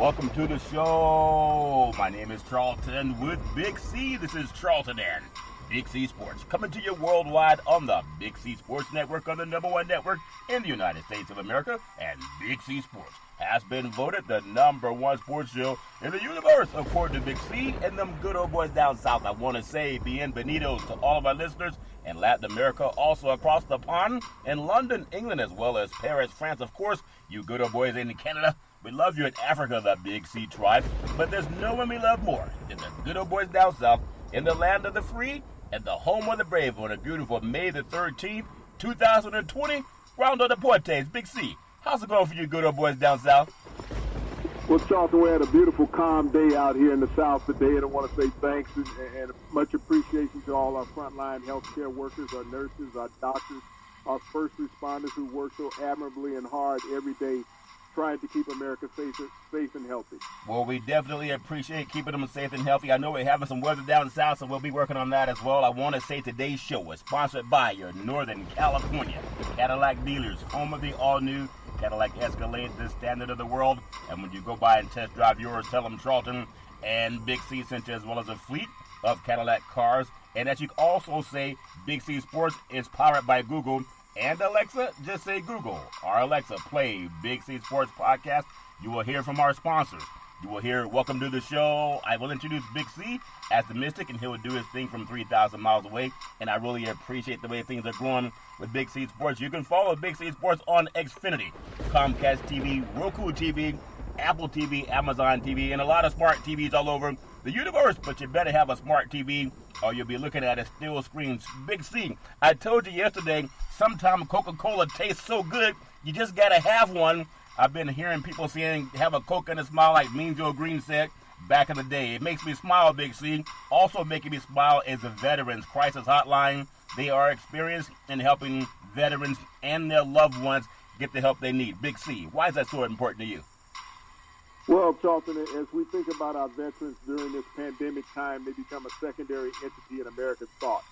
Welcome to the show. My name is Charlton with Big C. This is Charlton and Big C Sports, coming to you worldwide on the Big C Sports Network, on the #1 network in the United States of America. And Big C Sports has been voted the #1 sports show in the universe, according to Big C and them good old boys down south. I want to say bienvenidos to all of our listeners in Latin America, also across the pond, in London, England, as well as Paris, France. Of course, you good old boys in Canada. We love you in Africa, the Big C tribe. But there's no one we love more than the good old boys down south in the land of the free and the home of the brave on a beautiful May the 13th, 2020. Rondo Deportes, Big C. How's it going for you good old boys down south? Well, Charlton, we had a beautiful, calm day out here in the South today, and I want to say thanks and much appreciation to all our frontline healthcare workers, our nurses, our doctors, our first responders who work so admirably and hard every day trying to keep America safe and healthy. Well, we definitely appreciate keeping them safe and healthy. I know we're having some weather down south, so we'll be working on that as well. I want to say today's show is sponsored by your Northern California Cadillac dealers, home of the all-new Cadillac Escalade, the standard of the world. And when you go by and test drive yours, tell them Charlton and Big C sent you, as well as a fleet of Cadillac cars. And as you can also say, Big C Sports is powered by Google. And Alexa, just say Google or Alexa, play Big C Sports Podcast. You will hear from our sponsors. You will hear Welcome to the Show. I will introduce Big C as the Mystic, and he'll do his thing from 3,000 miles away. And I really appreciate the way things are going with Big C Sports. You can follow Big C Sports on Xfinity, Comcast TV, Roku TV, Apple TV, Amazon TV, and a lot of smart TVs all over the universe. But you better have a smart TV or you'll be looking at a still screen. Big C, I told you yesterday, sometimes Coca-Cola tastes so good, you just got to have one. I've been hearing people saying, have a Coke and a smile, like Mean Joe Green said back in the day. It makes me smile, Big C. Also making me smile is the Veterans Crisis Hotline. They are experienced in helping veterans and their loved ones get the help they need. Big C, why is that so important to you? Well, Charlton, as we think about our veterans during this pandemic time, they become a secondary entity in America's thoughts.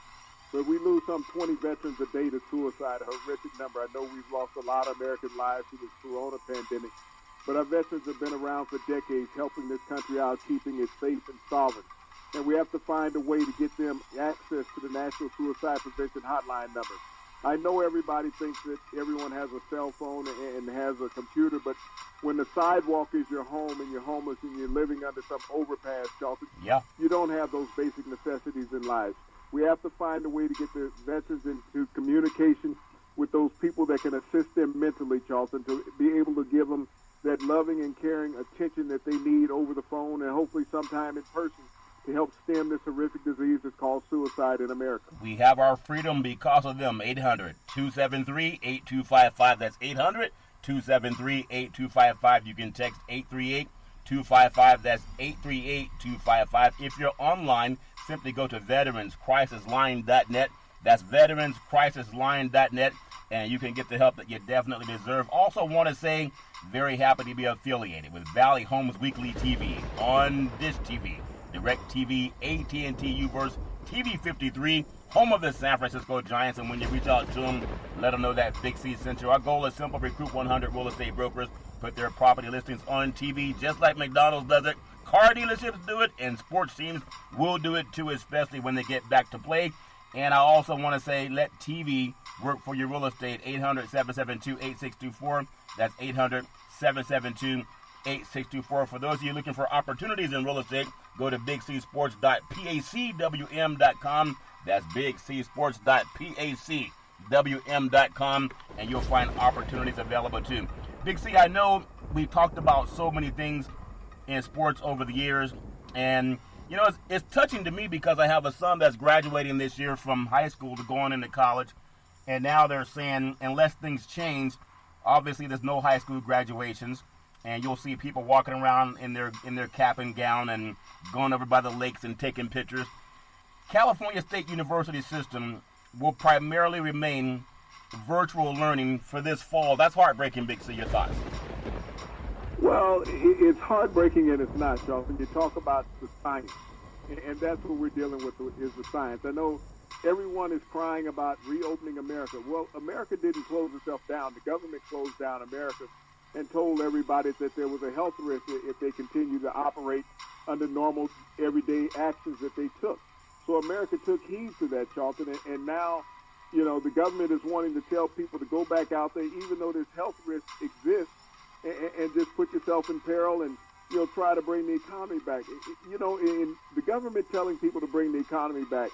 But we lose some 20 veterans a day to suicide, a horrific number. I know we've lost a lot of American lives through this corona pandemic, but our veterans have been around for decades, helping this country out, keeping it safe and sovereign. And we have to find a way to get them access to the National Suicide Prevention Hotline number. I know everybody thinks that everyone has a cell phone and has a computer, but when the sidewalk is your home and you're homeless and you're living under some overpass, Charlton, you don't have those basic necessities in life. We have to find a way to get the veterans into communication with those people that can assist them mentally, Charlton, to be able to give them that loving and caring attention that they need over the phone and hopefully sometime in person to help stem this horrific disease that's called suicide in America. We have our freedom because of them. 800-273-8255. That's 800-273-8255. You can text 838-255. That's 838-255. If you're online, simply go to veteranscrisisline.net. That's veteranscrisisline.net, and you can get the help that you definitely deserve. Also want to say, very happy to be affiliated with Valley Homes Weekly TV on Dish TV, DirecTV, AT&T Uverse, TV 53, home of the San Francisco Giants. And when you reach out to them, let them know that Big C sent you. Our goal is simple: recruit 100 real estate brokers, put their property listings on TV, just like McDonald's does it. Car dealerships do it, and sports teams will do it too, especially when they get back to play. And I also want to say, let TV work for your real estate. 800-772-8624. That's 800-772-8624. For those of you looking for opportunities in real estate, go to bigcsports.pacwm.com. That's bigcsports.pacwm.com, and you'll find opportunities available too. Big C, I know we talked about so many things in sports over the years, and you know, it's touching to me because I have a son that's graduating this year from high school to going into college, and now they're saying unless things change, obviously there's no high school graduations, and you'll see people walking around in their cap and gown and going over by the lakes and taking pictures. California State University system will primarily remain virtual learning for this fall. That's heartbreaking, Big C. Your thoughts? Well, it's heartbreaking and it's not, Charlton. You talk about the science, and that's what we're dealing with is the science. I know everyone is crying about reopening America. Well, America didn't close itself down. The government closed down America and told everybody that there was a health risk if they continued to operate under normal everyday actions that they took. So America took heed to that, Charlton, and now, the government is wanting to tell people to go back out there, even though this health risk exists, and just put yourself in peril and, try to bring the economy back. In the government telling people to bring the economy back,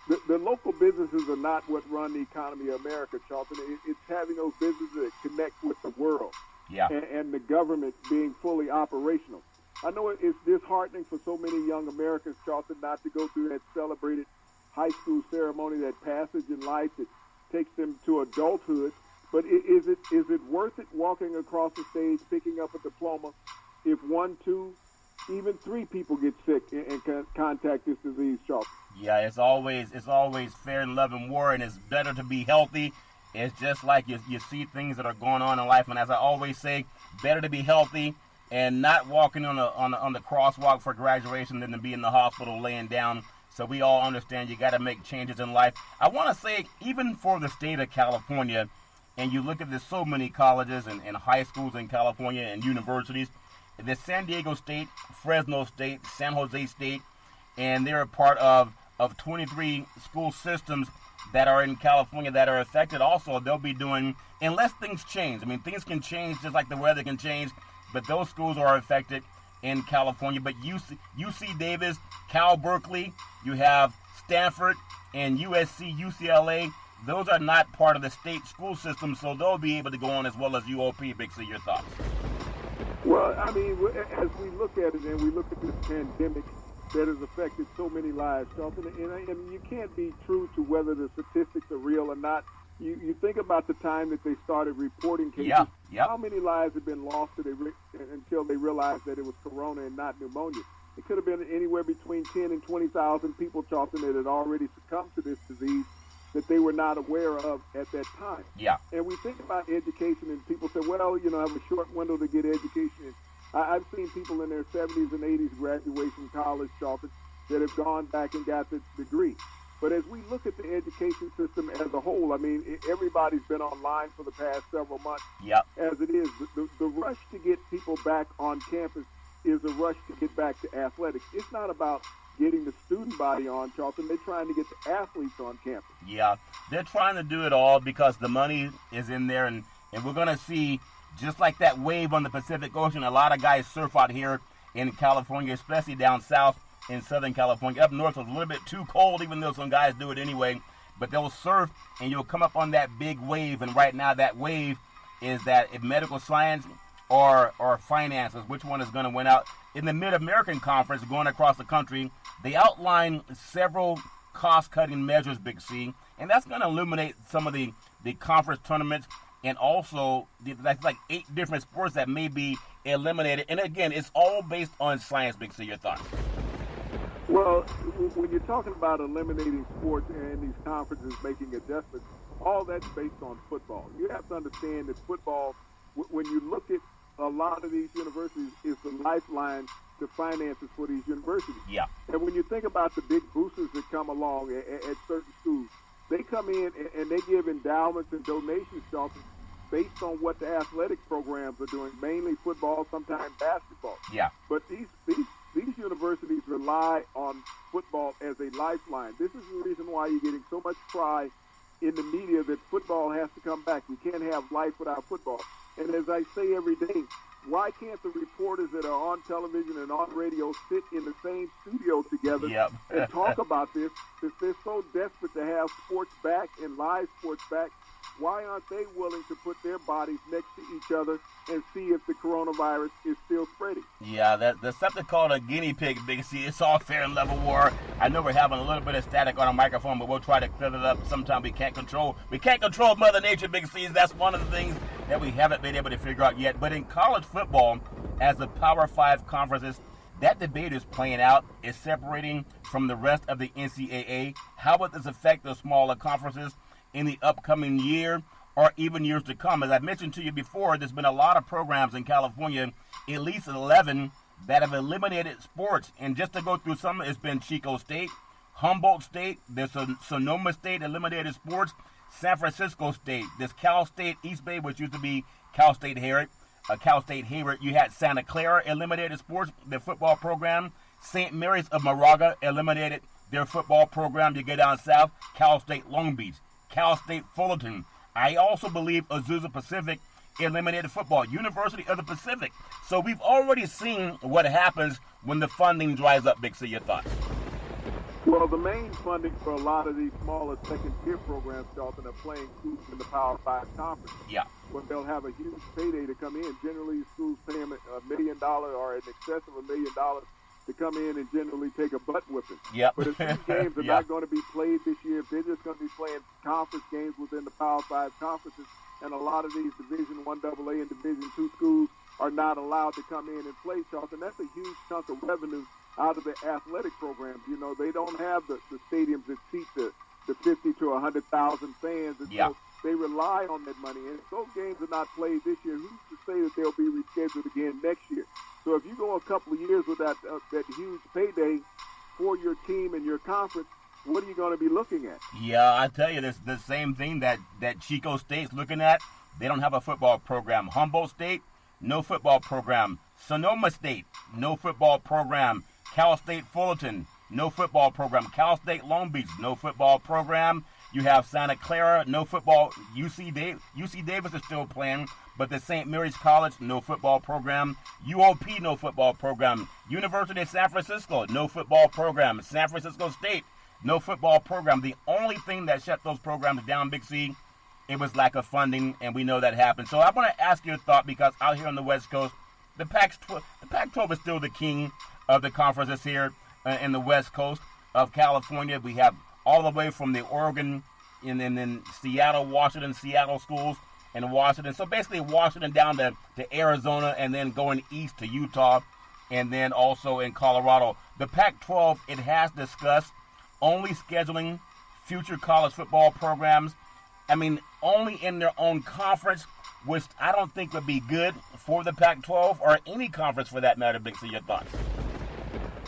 the local businesses are not what run the economy of America, Charlton. It's having those businesses that connect with the world, and the government being fully operational. I know it's disheartening for so many young Americans, Charlton, not to go through that celebrated high school ceremony, that passage in life that takes them to adulthood. But is it worth it walking across the stage, picking up a diploma, if 1, 2, even 3 people get sick and contact this disease, Charlton? Yeah, it's always fair in love and war, and it's better to be healthy. It's just like you see things that are going on in life, and as I always say, better to be healthy and not walking on the crosswalk for graduation than to be in the hospital laying down. So we all understand you got to make changes in life. I want to say, even for the state of California, and you look at there's so many colleges and high schools in California and universities, the San Diego State, Fresno State, San Jose State, and they're a part of 23 school systems that are in California that are affected also. They'll be doing, unless things change. I mean, things can change just like the weather can change, but those schools are affected in California. But UC Davis, Cal Berkeley, you have Stanford and USC, UCLA. Those are not part of the state school system, so they'll be able to go on as well as UOP. Big C, your thoughts? Well, I mean, as we look at it and we look at this pandemic that has affected so many lives, Charlton, and you can't be true to whether the statistics are real or not. You think about the time that they started reporting cases. How many lives have been lost until they realized that it was corona and not pneumonia? It could have been anywhere between 10 and 20,000 people, Charlton, that had already succumbed to this disease that they were not aware of at that time. Yeah. And we think about education, and people say, well, I have a short window to get education. I've seen people in their 70s and 80s graduate from college, Charlton, that have gone back and got the degree. But as we look at the education system as a whole, I mean, everybody's been online for the past several months. Yep. As it is, the rush to get people back on campus is a rush to get back to athletics. It's not about getting the student body on, Charlton. They're trying to get the athletes on campus. Yeah, they're trying to do it all because the money is in there, and we're going to see, just like that wave on the Pacific Ocean, a lot of guys surf out here in California, especially down south in Southern California. Up north, it's a little bit too cold, even though some guys do it anyway. But they'll surf, and you'll come up on that big wave. And right now, that wave is that if medical science or finances, which one is going to win out? In the Mid-American Conference, going across the country, they outline several cost-cutting measures, Big C, and that's going to illuminate some of the conference tournaments, and also that's like 8 different sports that may be eliminated. And again, it's all based on science, Big C. Your thoughts? Well, when you're talking about eliminating sports and these conferences making adjustments, all that's based on football. You have to understand that football, when you look at a lot of these universities, is the lifeline to finances for these universities. Yeah. And when you think about the big boosters that come along at certain schools, they come in and they give endowments and donations, Charlton, based on what the athletic programs are doing, mainly football, sometimes basketball. Yeah. But these universities rely on football as a lifeline. This is the reason why you're getting so much cry in the media that football has to come back. You can't have life without football. And as I say every day, why can't the reporters that are on television and on radio sit in the same studio together and talk about this? If they're so desperate to have sports back and live sports back, why aren't they willing to put their bodies next to each other and see if the coronavirus is still spreading? Yeah, there's something called a guinea pig, Big C. It's all fair and level war. I know we're having a little bit of static on our microphone, but we'll try to clear it up. Sometimes we can't control Mother Nature, Big C. That's one of the things that we haven't been able to figure out yet. But in college football, as the Power 5 conferences, that debate is playing out. It's separating from the rest of the NCAA. How would this affect the smaller conferences in the upcoming year or even years to come? As I mentioned to you before, there's been a lot of programs in California, at least 11, that have eliminated sports. And just to go through some, it's been Chico State, Humboldt State, there's Sonoma State eliminated sports, San Francisco State, there's Cal State East Bay, which used to be Cal State Herrick, Cal State Hayward. You had Santa Clara eliminated their football program. St. Mary's of Moraga eliminated their football program. You get down south, Cal State Long Beach, Cal State Fullerton. I also believe Azusa Pacific eliminated football. University of the Pacific. So we've already seen what happens when the funding dries up. Big C, your thoughts? Well, the main funding for a lot of these smaller second-tier programs, Dalton, are playing schools in the Power 5 conference. Yeah. Where they'll have a huge payday to come in. Generally, schools pay them $1 million or in excess of $1 million to come in and generally take a butt whipping. Yep. But if these games are not going to be played this year, if they're just going to be playing conference games within the Power 5 conferences, and a lot of these Division I AA and Division II schools are not allowed to come in and play, Charlton, that's a huge chunk of revenue out of the athletic programs. You know, they don't have the stadiums that seat the 50 to 100,000 fans. And so they rely on that money. And if those games are not played this year, who's to say that they'll be rescheduled again next year? So if you go a couple of years with that huge payday for your team and your conference, what are you going to be looking at? Yeah, I tell you, this the same thing that Chico State's looking at. They don't have a football program. Humboldt State, no football program. Sonoma State, no football program. Cal State Fullerton, no football program. Cal State Long Beach, no football program. You have Santa Clara, no football. UC Davis is still playing, but the St. Mary's College, no football program. UOP, no football program. University of San Francisco, no football program. San Francisco State, no football program. The only thing that shut those programs down, Big C, it was lack of funding, and we know that happened. So I want to ask your thought, because out here on the West Coast, the Pac-12 is still the king of the conferences here in the West Coast of California. We have all the way from the Oregon and then Seattle, Washington, Seattle schools in Washington. So basically Washington down to Arizona, and then going east to Utah, and then also in Colorado. The Pac-12, it has discussed only scheduling future college football programs. I mean, only in their own conference, which I don't think would be good for the Pac-12 or any conference for that matter. Big C, your thoughts?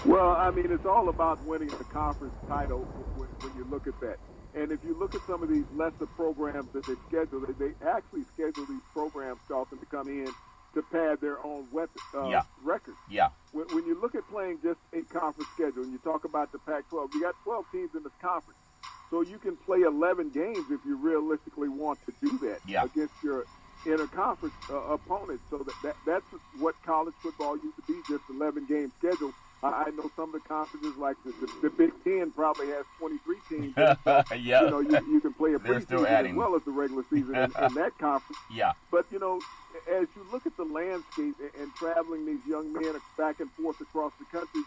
Well, I mean, it's all about winning the conference title when you look at that. And if you look at some of these lesser programs that they schedule, they actually schedule these programs, Dalton, to come in to pad their own records. Yeah. When you look at playing just a conference schedule, and you talk about the Pac-12, you got 12 teams in this conference. So you can play 11 games if you realistically want to do that against your interconference opponents. So that's what college football used to be, just 11-game schedule. I know some of the conferences, like the Big Ten, probably has 23 teams. So, you know, you can play a preseason as well as the regular season in that conference. Yeah. But, you know, as you look at the landscape and traveling these young men back and forth across the country,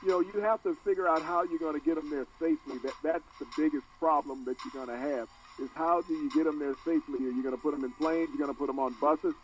you know, you have to figure out how you're going to get them there safely. That's the biggest problem that you're going to have, is how do you get them there safely? Are you going to put them in planes? You're going to put them on buses?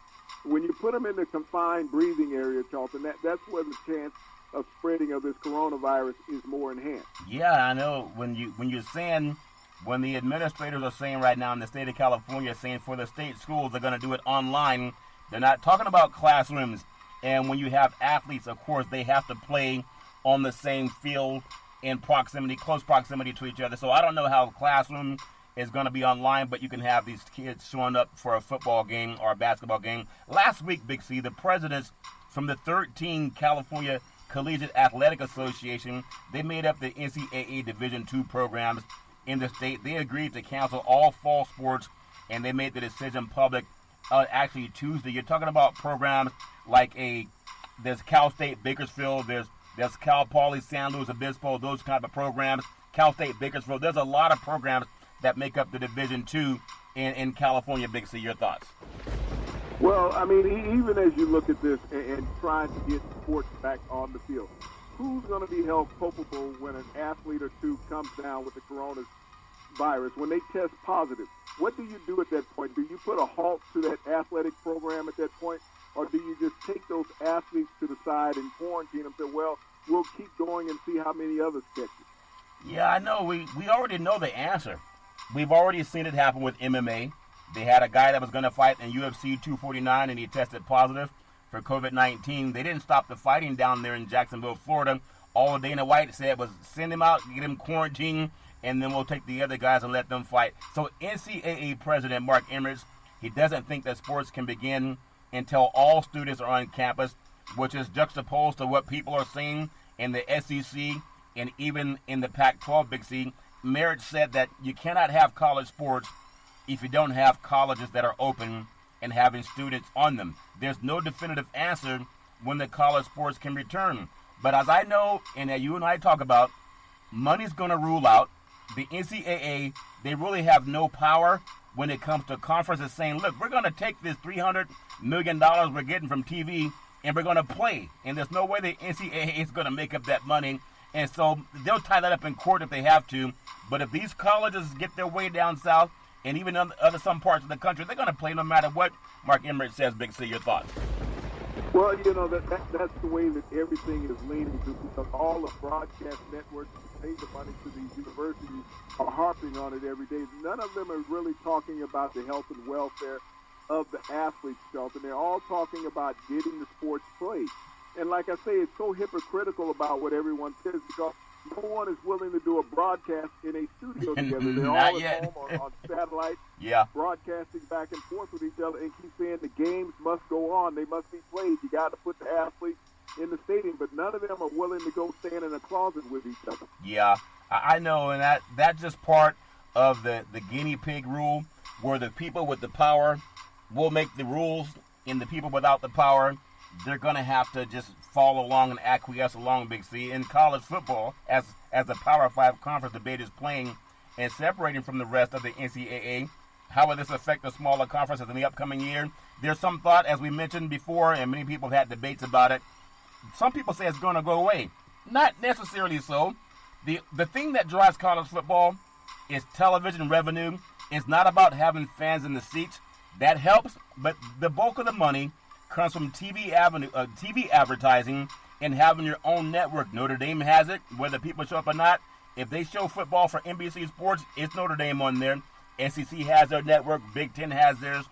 When you put them in the confined breathing area, Charlton, that's where the chance of spreading of this coronavirus is more enhanced. Yeah, I know. When the administrators are saying right now in the state of California, saying for the state schools they're going to do it online, they're not talking about classrooms. And when you have athletes, of course, they have to play on the same field in proximity, close proximity to each other. So I don't know how a classroom is going to be online, but you can have these kids showing up for a football game or a basketball game. Last week, Big C, the presidents from the 13 California Collegiate Athletic Association, they made up the NCAA Division II programs in the state. They agreed to cancel all fall sports, and they made the decision public actually Tuesday. You're talking about programs like there's Cal State Bakersfield, there's Cal Poly San Luis Obispo, those kind of programs. Cal State Bakersfield. There's a lot of programs that make up the Division II in California. Big C, your thoughts? Well, I mean, even as you look at this and trying to get sports back on the field, who's going to be held culpable when an athlete or two comes down with the coronavirus, when they test positive? What do you do at that point? Do you put a halt to that athletic program at that point? Or do you just take those athletes to the side and quarantine them and say, well, we'll keep going and see how many others catch it? Yeah, I know. We already know the answer. We've already seen it happen with MMA. They had a guy that was going to fight in UFC 249, and he tested positive for COVID-19. They didn't stop the fighting down there in Jacksonville, Florida. All Dana White said was send him out, get him quarantined, and then we'll take the other guys and let them fight. So NCAA President Mark Emmert, he doesn't think that sports can begin until all students are on campus, which is juxtaposed to what people are seeing in the SEC and even in the Pac-12 Big C. Merritt said that you cannot have college sports if you don't have colleges that are open and having students on them. There's no definitive answer when the college sports can return. But as I know, and that you and I talk about, money's going to rule out. The NCAA, they really have no power when it comes to conferences saying, look, we're going to take this $300 million we're getting from TV and we're going to play. And there's no way the NCAA is going to make up that money. And so they'll tie that up in court if they have to. But if these colleges get their way down south, and even other some parts of the country, they're going to play no matter what Mark Emmert says. Big C, your thoughts? Well, that's the way that everything is leaning to, because all the broadcast networks that pay the money to these universities are harping on it every day. None of them are really talking about the health and welfare of the athletes, Shelton. They're all talking about getting the sports played. And like I say, it's so hypocritical about what everyone says, because no one is willing to do a broadcast in a studio together. They're all at home on satellite, broadcasting back and forth with each other, and keep saying the games must go on. They must be played. You got to put the athletes in the stadium, but none of them are willing to go stand in a closet with each other. Yeah, I know, and that's just part of the guinea pig rule, where the people with the power will make the rules, and the people without the power, they're going to have to just follow along and acquiesce along, Big C. In college football, as the Power 5 conference debate is playing and separating from the rest of the NCAA, how will this affect the smaller conferences in the upcoming year? There's some thought, as we mentioned before, and many people have had debates about it. Some people say it's going to go away. Not necessarily so. The thing that drives college football is television revenue. It's not about having fans in the seats. That helps, but the bulk of the money comes from TV advertising and having your own network. Notre Dame has it, whether people show up or not. If they show football for NBC Sports, it's Notre Dame on there. SEC has their network. Big Ten has theirs.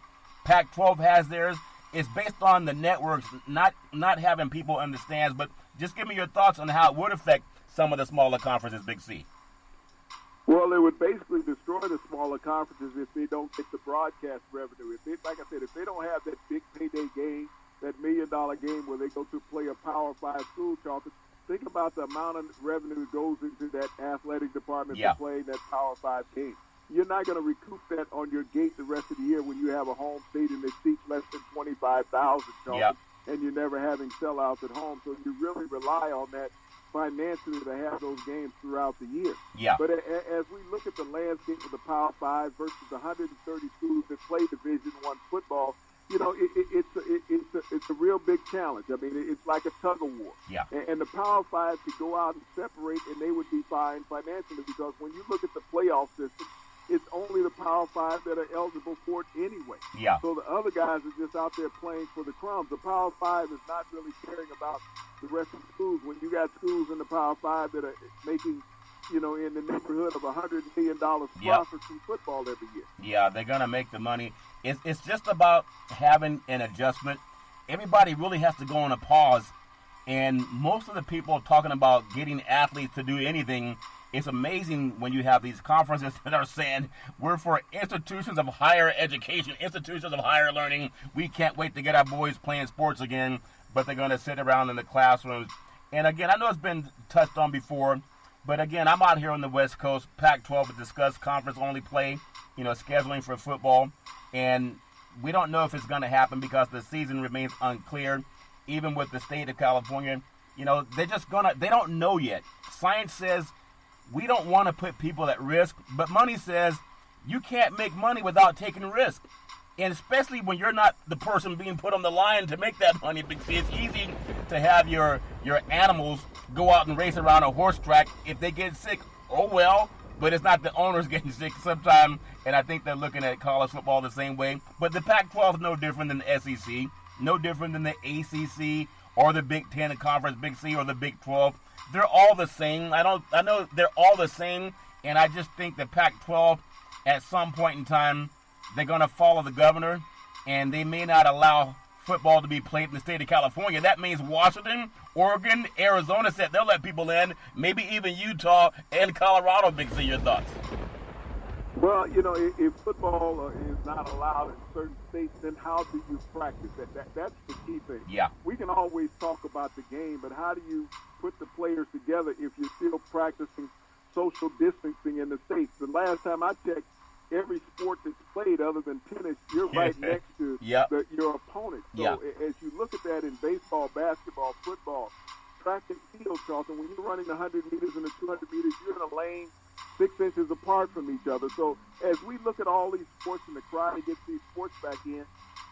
Pac-12 has theirs. It's based on the networks, not having people in the stands. But just give me your thoughts on how it would affect some of the smaller conferences, Big C. Well, it would basically destroy the smaller conferences if they don't get the broadcast revenue. Like I said, if they don't have that big payday game, that $1 million game where they go to play a Power 5 school, Charlton, think about the amount of revenue that goes into that athletic department for playing that Power 5 game. You're not going to recoup that on your gate the rest of the year when you have a home stadium that seats less than 25,000, Charlton, and you're never having sellouts at home. So you really rely on that financially to have those games throughout the year. Yeah. But as we look at the landscape of the Power 5 versus the 130 schools that play Division I football, it's a real big challenge. I mean, it's like a tug of war. Yeah. And the Power 5 could go out and separate, and they would be fine financially, because when you look at the playoff system, it's only the Power 5 that are eligible for it anyway. Yeah. So the other guys are just out there playing for the crumbs. The Power 5 is not really caring about the rest of the schools. When you got schools in the Power 5 that are making, in the neighborhood of $100 million profit from football every year. Yeah, they're going to make the money. It's just about having an adjustment. Everybody really has to go on a pause. And most of the people talking about getting athletes to do anything, it's amazing when you have these conferences that are saying, we're for institutions of higher education, institutions of higher learning. We can't wait to get our boys playing sports again, but they're going to sit around in the classrooms. And again, I know it's been touched on before, but again, I'm out here on the West Coast. Pac-12 to discuss conference-only play, scheduling for football. And we don't know if it's going to happen because the season remains unclear, even with the state of California. They don't know yet. Science says we don't want to put people at risk, but money says you can't make money without taking risk. And especially when you're not the person being put on the line to make that money, because it's easy to have your animals go out and race around a horse track. If they get sick, oh well, but it's not the owners getting sick sometimes, and I think they're looking at college football the same way. But the Pac-12 is no different than the SEC, no different than the ACC or the Big Ten Conference, Big C, or the Big 12. They're all the same. I know they're all the same, and I just think the Pac-12, at some point in time, they're going to follow the governor, and they may not allow football to be played in the state of California. That means Washington, Oregon, Arizona said they'll let people in, maybe even Utah and Colorado. Big C, your thoughts? Well, if football is not allowed in certain states, then how do you practice? That's the key thing. Yeah. We can always talk about the game, but how do you put the players together if you're still practicing social distancing in the states? The last time I checked, every sport that's played other than tennis, you're right next to your opponent. So as you look at that in baseball, basketball, football, track and field, Charlton, when you're running the 100 meters and the 200 meters, you're in a lane 6 inches apart from each other. So as we look at all these sports and the crowd gets these sports back in,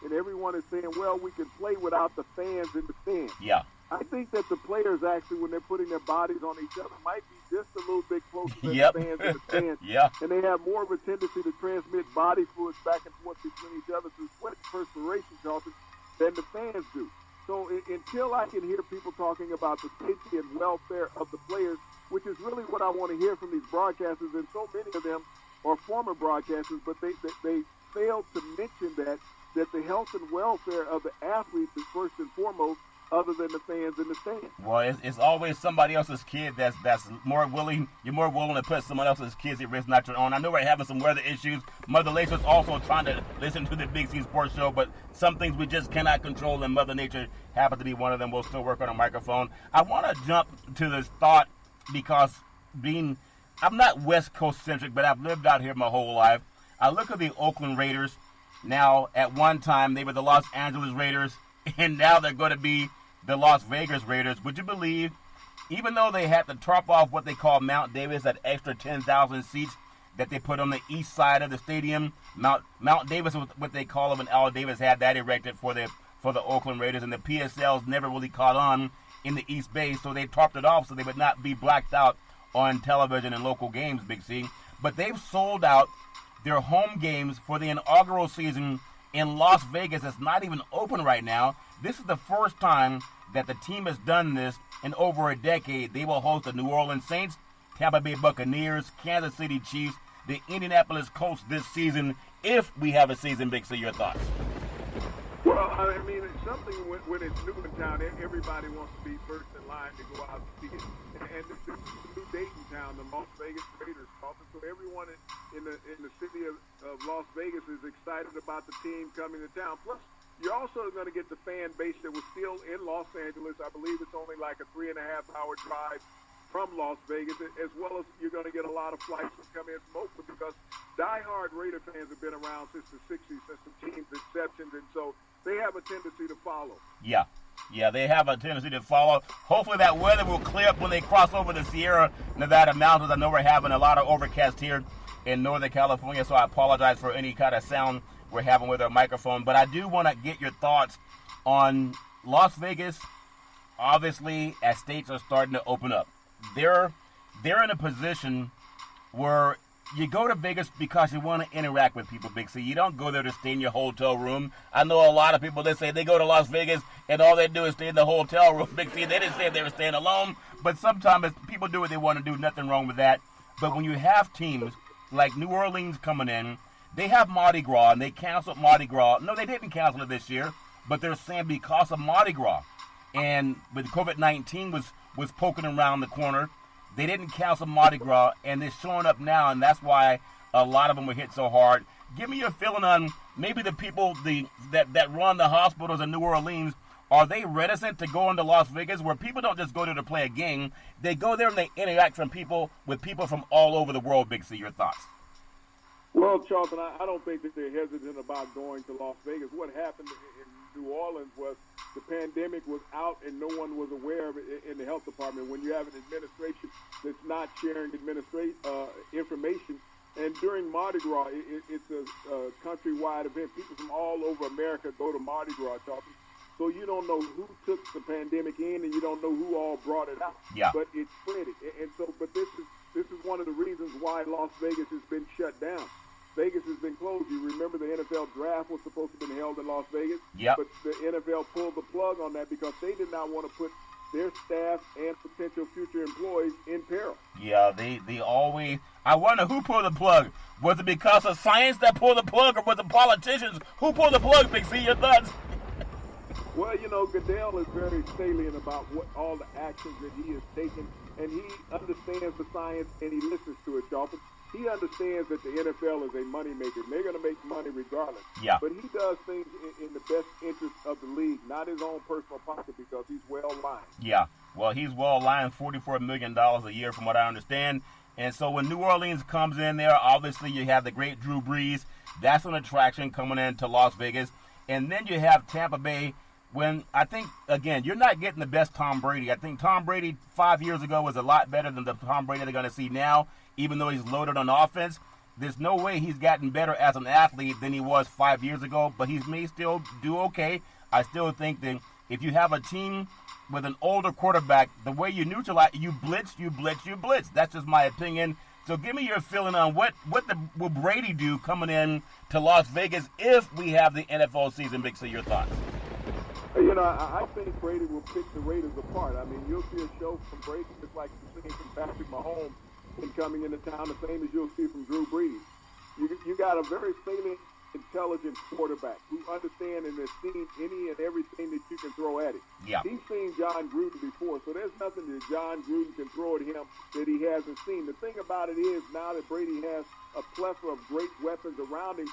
and everyone is saying, well, we can play without the fans in the stands. Yeah. I think that the players actually, when they're putting their bodies on each other, might be just a little bit closer than the fans in the stands. And they have more of a tendency to transmit body fluids back and forth between each other through sweat and perspiration, Charlton, than the fans do. So until I can hear people talking about the safety and welfare of the players, which is really what I want to hear from these broadcasters, and so many of them are former broadcasters, but they fail to mention that the health and welfare of the athletes is first and foremost, other than the fans in the stands. Well, it's always somebody else's kid that's more willing. You're more willing to put someone else's kids at risk, not your own. I know we're having some weather issues. Mother Nature's also trying to listen to the Big C Sports Show, but some things we just cannot control, and Mother Nature happens to be one of them. We'll still work on a microphone. I want to jump to this thought because I'm not West Coast centric, but I've lived out here my whole life. I look at the Oakland Raiders. Now, at one time, they were the Los Angeles Raiders, and now they're going to be the Las Vegas Raiders. Would you believe, even though they had to top off what they call Mount Davis, that extra 10,000 seats that they put on the east side of the stadium, Mount Davis was what they call it when Al Davis had that erected for the Oakland Raiders, and the PSLs never really caught on in the East Bay, so they topped it off so they would not be blacked out on television and local games, Big C. But they've sold out their home games for the inaugural season in Las Vegas. It's not even open right now. This is the first time that the team has done this in over a decade. They will host the New Orleans Saints, Tampa Bay Buccaneers, Kansas City Chiefs, the Indianapolis Colts this season, if we have a season. Big C, your thoughts? Well, I mean, it's something when it's new in town, everybody wants to be first in line to go out and see it. And this is a new date in town, the Las Vegas Raiders. So everyone in the city of Las Vegas is excited about the team coming to town. Plus, you're also going to get the fan base that was still in Los Angeles. I believe it's only like a 3.5-hour drive from Las Vegas, as well as you're going to get a lot of flights that come in from Oakland, because diehard Raider fans have been around since the 60s, since the team's inception, and so they have a tendency to follow. Yeah, they have a tendency to follow. Hopefully that weather will clear up when they cross over the Sierra Nevada mountains. I know we're having a lot of overcast here in Northern California, so I apologize for any kind of sound we're having with our microphone. But I do want to get your thoughts on Las Vegas. Obviously, as states are starting to open up, they're in a position where you go to Vegas because you want to interact with people, Big C. You don't go there to stay in your hotel room. I know a lot of people that say they go to Las Vegas and all they do is stay in the hotel room, Big C. They didn't say they were staying alone, but sometimes people do what they want to do. Nothing wrong with that. But when you have teams like New Orleans coming in, they have Mardi Gras, and they canceled Mardi Gras. No, they didn't cancel it this year, but they're saying because of Mardi Gras. And with COVID-19 was poking around the corner, they didn't cancel Mardi Gras, and they're showing up now, and that's why a lot of them were hit so hard. Give me your feeling on maybe the people that run the hospitals in New Orleans. Are they reticent to go into Las Vegas, where people don't just go there to play a game? They go there and they interact with people from all over the world, Big C. Your thoughts? Well, Charlton, I don't think that they're hesitant about going to Las Vegas. What happened in New Orleans was the pandemic was out and no one was aware of it in the health department. When you have an administration that's not sharing information, and during Mardi Gras, it's a countrywide event. People from all over America go to Mardi Gras, Charlton. So you don't know who took the pandemic in, and you don't know who all brought it out. Yeah. But it spread it, and so. But this is one of the reasons why Las Vegas has been shut down. Vegas has been closed. You remember the NFL draft was supposed to have been held in Las Vegas, but the NFL pulled the plug on that because they did not want to put their staff and potential future employees in peril. Yeah, they always. I wonder who pulled the plug. Was it because of science that pulled the plug, or was it politicians who pulled the plug? Big C, your thoughts? Well, Goodell is very salient about what all the actions that he has taken, and he understands the science and he listens to it, Dolphin. he understands that the NFL is a moneymaker, and they're going to make money regardless. Yeah. But he does things in the best interest of the league, not his own personal pocket, because he's well-lined. Yeah. Well, he's well-lined, $44 million a year from what I understand. And so when New Orleans comes in there, obviously you have the great Drew Brees. That's an attraction coming into Las Vegas. And then you have Tampa Bay when I think, again, you're not getting the best Tom Brady. I think Tom Brady 5 years ago was a lot better than the Tom Brady they're going to see now, even though he's loaded on offense. There's no way he's gotten better as an athlete than he was 5 years ago, but he may still do okay. I still think that if you have a team with an older quarterback, the way you neutralize, you blitz. That's just my opinion. So give me your feeling on what will Brady do coming in to Las Vegas if we have the NFL season. Big C, your thoughts? You know, I think Brady will pick the Raiders apart. I mean, you'll see a show from Brady just like you're seeing from Patrick Mahomes in coming into town, the same as you'll see from Drew Brees. You got a very salient, intelligent quarterback who understands and has seen any and everything that you can throw at him. Yeah. He's seen John Gruden before, so there's nothing that John Gruden can throw at him that he hasn't seen. The thing about it is, now that Brady has a plethora of great weapons around him,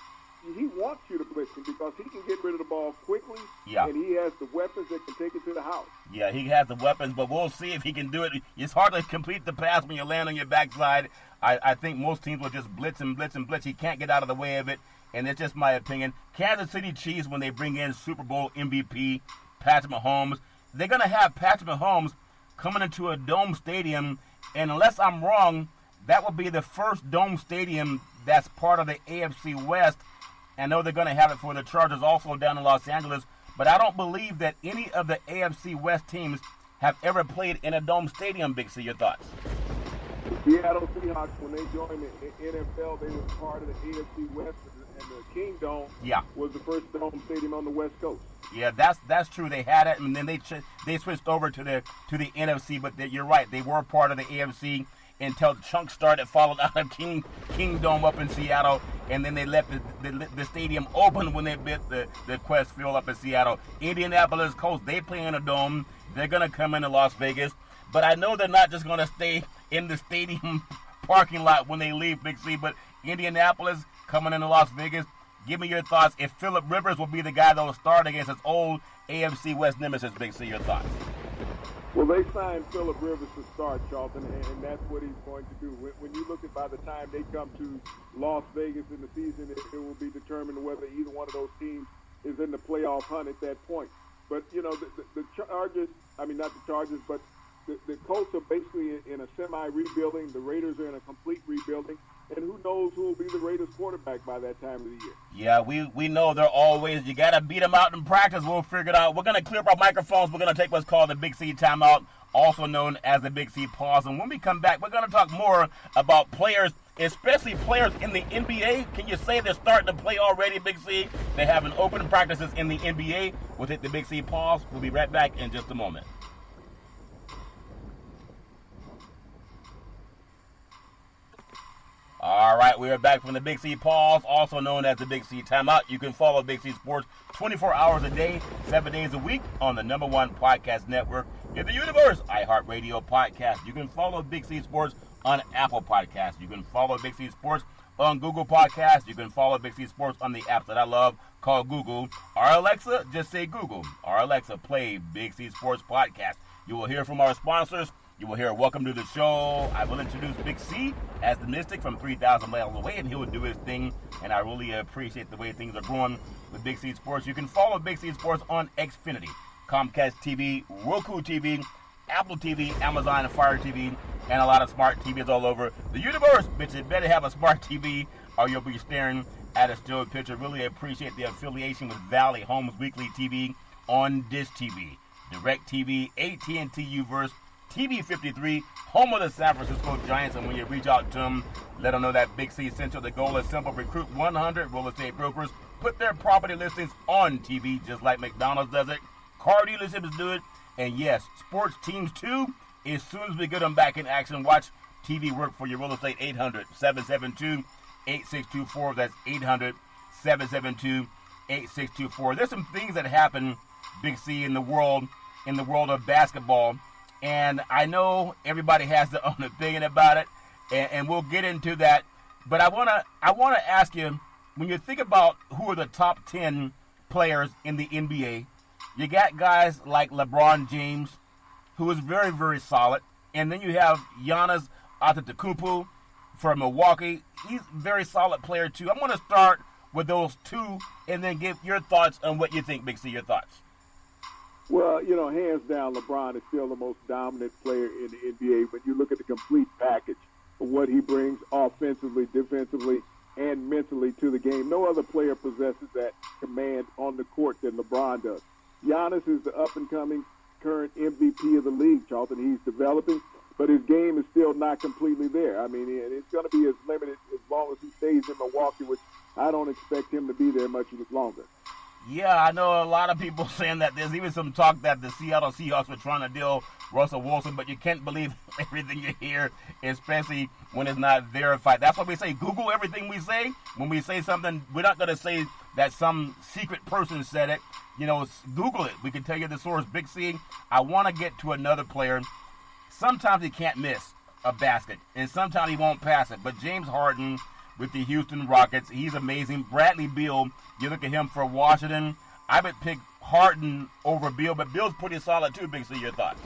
he wants you to blitz him because he can get rid of the ball quickly, and he has the weapons that can take it to the house. Yeah, he has the weapons, but we'll see if he can do it. It's hard to complete the pass when you land on your backside. I think most teams will just blitz and blitz and blitz. He can't get out of the way of it, and it's just my opinion. Kansas City Chiefs, when they bring in Super Bowl MVP Patrick Mahomes, they're going to have Patrick Mahomes coming into a dome stadium, and unless I'm wrong, that will be the first dome stadium that's part of the AFC West. I know they're going to have it for the Chargers also down in Los Angeles, but I don't believe that any of the AFC West teams have ever played in a dome stadium. Big C, your thoughts? The Seattle Seahawks, when they joined the NFL, they were part of the AFC West, and the King Dome was the first dome stadium on the West Coast. Yeah, that's true. They had it, and then they switched over to the NFC. But you're right, they were part of the AFC until the chunks started falling out of King Dome up in Seattle, and then they left the stadium open when they bit the Quest Field up in Seattle. Indianapolis Colts, they play in a dome. They're going to come into Las Vegas, but I know they're not just going to stay in the stadium parking lot when they leave, Big C, but Indianapolis coming into Las Vegas. Give me your thoughts. If Phillip Rivers will be the guy that will start against his old AFC West nemesis, Big C, your thoughts? Well, they signed Phillip Rivers to start, Charlton, and that's what he's going to do. When you look at by the time they come to Las Vegas in the season, it will be determined whether either one of those teams is in the playoff hunt at that point. But, you know, the Chargers, I mean, not the Chargers, but the Colts are basically in a semi-rebuilding. The Raiders are in a complete rebuilding. And who knows who will be the Raiders quarterback by that time of the year. Yeah, we know they're always, you got to beat them out in practice. We'll figure it out. We're going to clear up our microphones. We're going to take what's called the Big C timeout, also known as the Big C pause. And when we come back, we're going to talk more about players, especially players in the NBA. Can you say they're starting to play already, Big C? They have an open practices in the NBA. We'll take the Big C pause. We'll be right back in just a moment. All right, we are back from the Big C pause, also known as the Big C timeout. You can follow Big C Sports 24 hours a day, 7 days a week on the #1 podcast network in the universe, iHeartRadio podcast. You can follow Big C Sports on Apple Podcasts. You can follow Big C Sports on Google Podcasts. You can follow Big C Sports on the app that I love called Google. Or Alexa, just say Google. Or Alexa, play Big C Sports podcast. You will hear from our sponsors. You will hear welcome to the show. I will introduce Big C as the Mystic from 3,000 miles away, and he will do his thing. And I really appreciate the way things are going with Big C Sports. You can follow Big C Sports on Xfinity, Comcast TV, Roku TV, Apple TV, Amazon Fire TV, and a lot of smart TVs all over the universe. Bitch, you better have a smart TV or you'll be staring at a still picture. Really appreciate the affiliation with Valley Homes Weekly TV on Dish TV, DirecTV, AT&T Uverse, TV 53, home of the San Francisco Giants. And when you reach out to them, let them know that Big C Central, the goal is simple: recruit 100 real estate brokers, put their property listings on TV just like McDonald's does it. Car dealerships do it. And yes, sports teams too. As soon as we get them back in action, watch TV work for your real estate. 800-772-8624. That's 800-772-8624. There's some things that happen, Big C, in the world of basketball. And I know everybody has their own opinion about it, and we'll get into that But I wanna ask you, when you think about who are the top 10 players in the NBA, you got guys like LeBron James, who is very, very solid, and then you have Giannis Antetokounmpo from Milwaukee. He's a very solid player too. I'm going to start with those two, and then give your thoughts on what you think. Big C, your thoughts. Well, hands down, LeBron is still the most dominant player in the NBA. When you look at the complete package of what he brings offensively, defensively, and mentally to the game, no other player possesses that command on the court than LeBron does. Giannis is the up-and-coming current MVP of the league, Charlton. He's developing, but his game is still not completely there. I mean, it's going to be as limited as long as he stays in Milwaukee, which I don't expect him to be there much longer. Yeah, I know a lot of people saying that there's even some talk that the Seattle Seahawks were trying to deal Russell Wilson, but you can't believe everything you hear, especially when it's not verified. That's why we say Google everything we say. When we say something, we're not going to say that some secret person said it. Google it. We can tell you the source. Big C, I want to get to another player. Sometimes he can't miss a basket, and sometimes he won't pass it. But James Harden with the Houston Rockets, he's amazing. Bradley Beal, you look at him for Washington. I would pick Harden over Beal, but Beal's pretty solid too. Big C, your thoughts?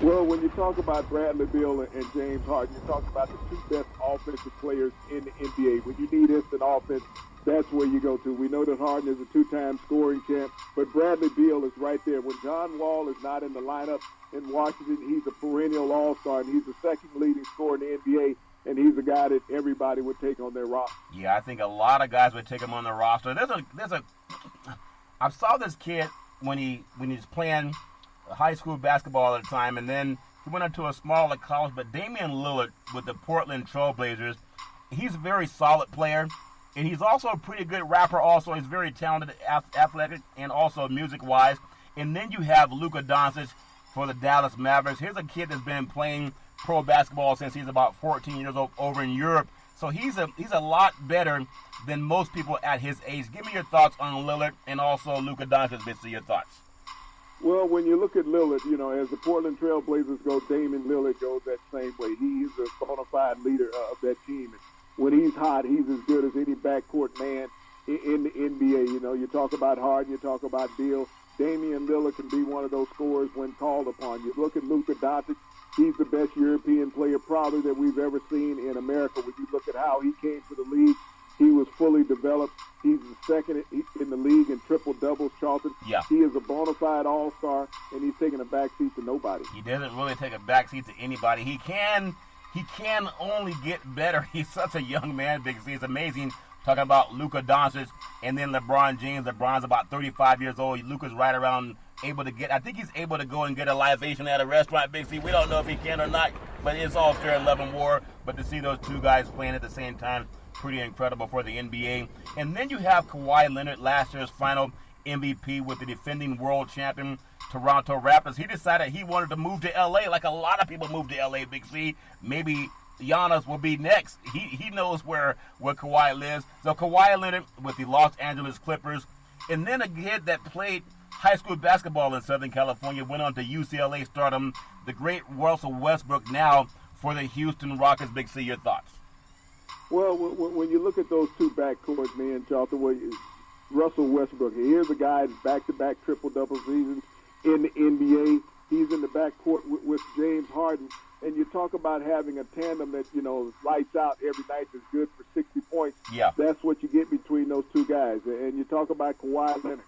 Well, when you talk about Bradley Beal and James Harden, you're talking about the two best offensive players in the NBA. When you need instant offense, that's where you go to. We know that Harden is a two-time scoring champ, but Bradley Beal is right there. When John Wall is not in the lineup in Washington, he's a perennial all-star, and he's the second leading scorer in the NBA, and he's a guy that everybody would take on their roster. Yeah, I think a lot of guys would take him on their roster. I saw this kid when he's playing high school basketball at the time, and then he went into a smaller college. But Damian Lillard with the Portland Trail Blazers, he's a very solid player, and he's also a pretty good rapper. Also, he's very talented, athletic, and also music-wise. And then you have Luka Doncic for the Dallas Mavericks. Here's a kid that's been playing pro basketball since he's about 14 years old over in Europe. So he's a lot better than most people at his age. Give me your thoughts on Lillard and also Luka Doncic. Let's see your thoughts. Well, when you look at Lillard, as the Portland Trail Blazers go, Damian Lillard goes that same way. He's a bona fide leader of that team. And when he's hot, he's as good as any backcourt man in the NBA. You talk about Harden, you talk about Beal. Damian Lillard can be one of those scorers when called upon. You look at Luka Doncic, he's the best European player probably that we've ever seen in America. When you look at how he came to the league, he was fully developed. He's the second in the league in triple-doubles, Charlton. Yeah. He is a bona fide all-star, and he's taking a backseat to nobody. He doesn't really take a backseat to anybody. He can only get better. He's such a young man, Big C. It's amazing. Talking about Luka Doncic and then LeBron James. LeBron's about 35 years old. Luka's right around able to get, I think he's able to go and get a libation at a restaurant, Big C. We don't know if he can or not, but it's all fair in love and war. But to see those two guys playing at the same time, pretty incredible for the NBA. And then you have Kawhi Leonard, last year's final MVP with the defending world champion Toronto Raptors. He decided he wanted to move to LA like a lot of people moved to LA, Big C. Maybe Giannis will be next. He knows where Kawhi lives. So Kawhi Leonard with the Los Angeles Clippers. And then a kid that played high school basketball in Southern California, went on to UCLA stardom, the great Russell Westbrook now for the Houston Rockets. Big C, your thoughts? Well, when you look at those two backcourts, man, Charlton, Russell Westbrook, here's a guy back-to-back triple-double seasons in the NBA. He's in the backcourt with James Harden. And you talk about having a tandem that, lights out every night that's good for 60 points. Yeah. That's what you get between those two guys. And you talk about Kawhi Leonard.